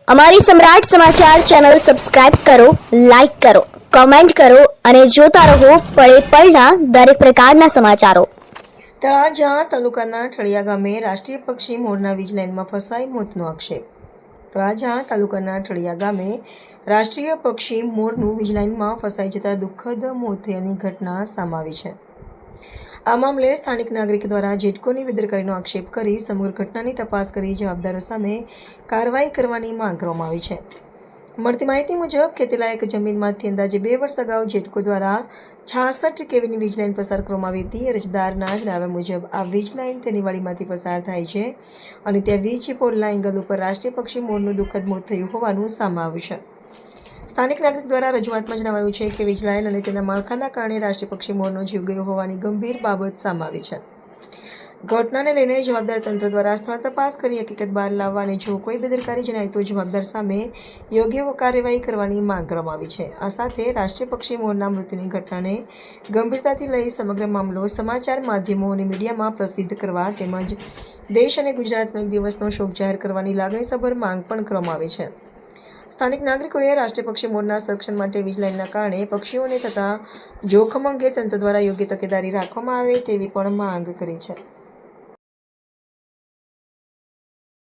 અમારી સમ્રાટ સમાચાર ચેનલ સબસ્ક્રાઇબ કરો, લાઈક કરો, કમેન્ટ કરો અને જોતા રહો પળે પળના દરેક પ્રકારના સમાચારો. તળાજા તાલુકાના ઠળિયા ગામે રાષ્ટ્રીય પક્ષી મોરના વીજ લાઇનમાં ફસાઈ મોતનો આક્ષેપ. તળાજા તાલુકાના ઠળિયા ગામે રાષ્ટ્રીય પક્ષી મોરનું વીજ લાઇનમાં ફસાઈ જતા દુઃખદ મોત થયાની ઘટના સામે આવી છે. આ મામલે સ્થાનિક નાગરિક દ્વારા જેટકોની બેદરકારીનો આક્ષેપ કરી સમગ્ર ઘટનાની તપાસ કરી જવાબદારો સામે કાર્યવાહી કરવાની માંગ કરવામાં આવી છે. મળતી માહિતી મુજબ ખેતીલાયક જમીનમાંથી અંદાજે 2 વર્ષ અગાઉ જેટકો દ્વારા 66 કેવીની વીજ લાઇન પસાર કરવામાં આવી હતી. અરજદારના જણાવ્યા મુજબ આ વીજ લાઇન તેની વાડીમાંથી પસાર થાય છે અને ત્યાં વીજ પોલના એંગલ ઉપર રાષ્ટ્રીય પક્ષી મોરનું દુઃખદ મોત થયું હોવાનું સામે આવ્યું છે. સ્થાનિક નાગરિક દ્વારા રજૂઆતમાં જણાવાયું છે કે વીજ લાઇન અને તેના માળખાના કારણે રાષ્ટ્રીય પક્ષી મોરનો જીવ ગયો હોવાની ગંભીર બાબત સામે આવી છે. ઘટનાને લઈને જવાબદાર તંત્ર દ્વારા સ્થળ તપાસ કરી હકીકત બહાર લાવવા અને જો કોઈ બેદરકારી જણાય તો જવાબદાર સામે યોગ્ય કાર્યવાહી કરવાની માંગ કરવામાં આવી છે. આ સાથે રાષ્ટ્રીય પક્ષી મોરના મૃત્યુની ઘટનાને ગંભીરતાથી લઈ સમગ્ર મામલો સમાચાર માધ્યમો અને મીડિયામાં પ્રસિદ્ધ કરવા તેમજ દેશ અને ગુજરાતમાં એક દિવસનો શોક જાહેર કરવાની લાગણીસભર માંગ પણ કરવામાં આવી છે. સ્થાનિક નાગરિકોએ રાષ્ટ્રીય પક્ષી મોરના સંરક્ષણ માટે વીજ લાઇનના કારણે પક્ષીઓને થતા જોખમ અંગે તંત્ર દ્વારા યોગ્ય તકેદારી રાખવામાં આવે તેવી પણ માંગ કરી છે.